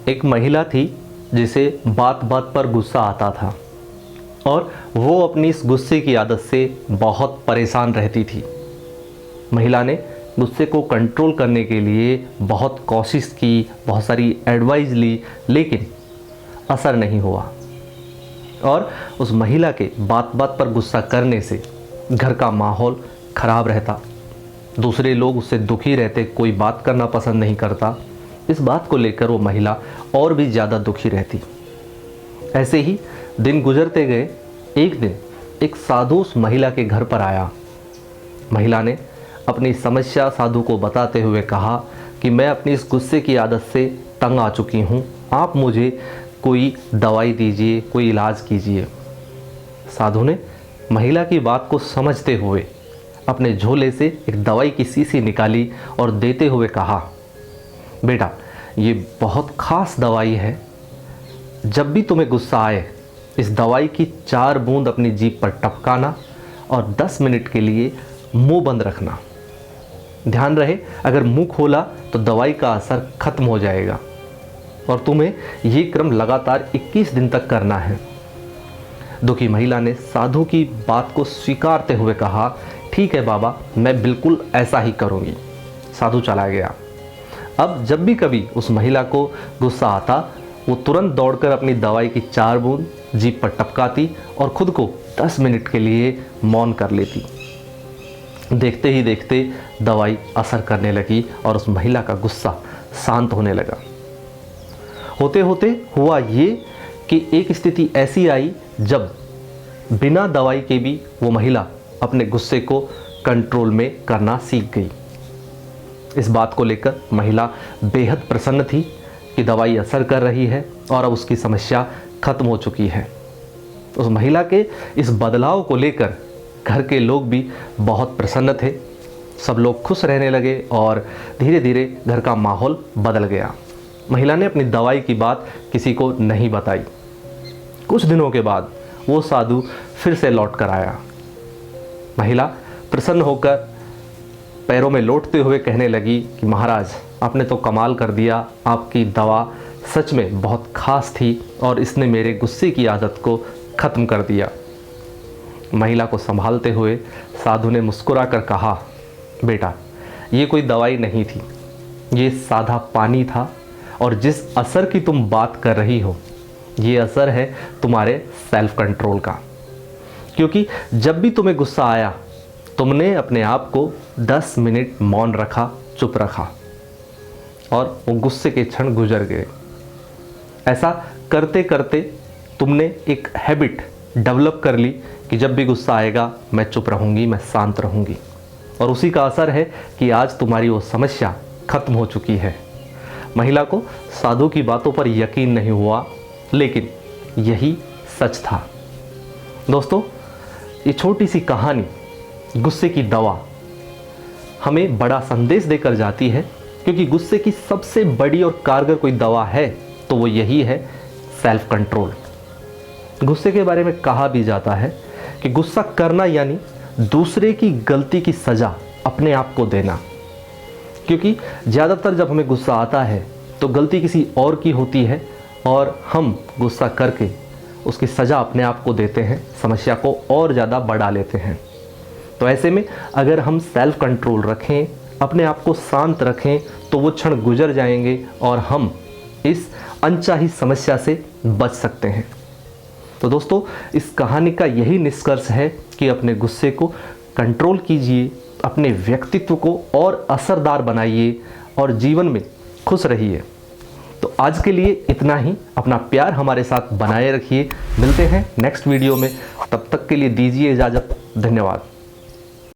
एक महिला थी जिसे बात बात पर गुस्सा आता था और वो अपनी इस गुस्से की आदत से बहुत परेशान रहती थी। महिला ने गुस्से को कंट्रोल करने के लिए बहुत कोशिश की, बहुत सारी एडवाइस ली, लेकिन असर नहीं हुआ और उस महिला के बात बात पर गुस्सा करने से घर का माहौल ख़राब रहता, दूसरे लोग उससे दुखी रहते, कोई बात करना पसंद नहीं करता। इस बात को लेकर वो महिला और भी ज़्यादा दुखी रहती। ऐसे ही दिन गुजरते गए। एक दिन एक साधु उस महिला के घर पर आया। महिला ने अपनी समस्या साधु को बताते हुए कहा कि मैं अपनी इस गुस्से की आदत से तंग आ चुकी हूँ, आप मुझे कोई दवाई दीजिए, कोई इलाज कीजिए। साधु ने महिला की बात को समझते हुए अपने झोले से एक दवाई की शीशी निकाली और देते हुए कहा, बेटा ये बहुत ख़ास दवाई है, जब भी तुम्हें गुस्सा आए इस दवाई की 4 बूंद अपनी जीभ पर टपकाना और 10 मिनट के लिए मुंह बंद रखना। ध्यान रहे, अगर मुंह खोला तो दवाई का असर खत्म हो जाएगा और तुम्हें ये क्रम लगातार 21 दिन तक करना है। दुखी महिला ने साधु की बात को स्वीकारते हुए कहा, ठीक है बाबा, मैं बिल्कुल ऐसा ही करूँगी। साधु चला गया। अब जब भी कभी उस महिला को गुस्सा आता, वो तुरंत दौड़कर अपनी दवाई की 4 बूंद जीभ पर टपकाती और खुद को 10 मिनट के लिए मौन कर लेती। देखते ही देखते दवाई असर करने लगी और उस महिला का गुस्सा शांत होने लगा। होते होते हुआ ये कि एक स्थिति ऐसी आई जब बिना दवाई के भी वो महिला अपने गुस्से को कंट्रोल में करना सीख गई। इस बात को लेकर महिला बेहद प्रसन्न थी कि दवाई असर कर रही है और अब उसकी समस्या खत्म हो चुकी है। उस महिला के इस बदलाव को लेकर घर के लोग भी बहुत प्रसन्न थे। सब लोग खुश रहने लगे और धीरे धीरे घर का माहौल बदल गया। महिला ने अपनी दवाई की बात किसी को नहीं बताई। कुछ दिनों के बाद वो साधु फिर से लौट कर आया। महिला प्रसन्न होकर पैरों में लौटते हुए कहने लगी कि महाराज, आपने तो कमाल कर दिया, आपकी दवा सच में बहुत ख़ास थी और इसने मेरे गुस्से की आदत को ख़त्म कर दिया। महिला को संभालते हुए साधु ने मुस्कुरा कर कहा, बेटा ये कोई दवाई नहीं थी, ये सादा पानी था और जिस असर की तुम बात कर रही हो ये असर है तुम्हारे सेल्फ कंट्रोल का। क्योंकि जब भी तुम्हें गुस्सा आया तुमने अपने आप को 10 मिनट मौन रखा, चुप रखा और वो गुस्से के क्षण गुजर गए। ऐसा करते करते तुमने एक हैबिट डेवलप कर ली कि जब भी गुस्सा आएगा मैं चुप रहूँगी, मैं शांत रहूँगी और उसी का असर है कि आज तुम्हारी वो समस्या खत्म हो चुकी है। महिला को साधु की बातों पर यकीन नहीं हुआ, लेकिन यही सच था। दोस्तों, ये छोटी सी कहानी गुस्से की दवा हमें बड़ा संदेश देकर जाती है, क्योंकि गुस्से की सबसे बड़ी और कारगर कोई दवा है तो वो यही है, सेल्फ कंट्रोल। गुस्से के बारे में कहा भी जाता है कि गुस्सा करना यानी दूसरे की गलती की सज़ा अपने आप को देना। क्योंकि ज़्यादातर जब हमें गुस्सा आता है तो गलती किसी और की होती है और हम गुस्सा करके उसकी सज़ा अपने आप को देते हैं, समस्या को और ज़्यादा बढ़ा लेते हैं। तो ऐसे में अगर हम सेल्फ कंट्रोल रखें, अपने आप को शांत रखें, तो वो क्षण गुजर जाएंगे और हम इस अनचाही समस्या से बच सकते हैं। तो दोस्तों, इस कहानी का यही निष्कर्ष है कि अपने गुस्से को कंट्रोल कीजिए, अपने व्यक्तित्व को और असरदार बनाइए और जीवन में खुश रहिए। तो आज के लिए इतना ही। अपना प्यार हमारे साथ बनाए रखिए। मिलते हैं नेक्स्ट वीडियो में, तब तक के लिए दीजिए इजाज़त। धन्यवाद।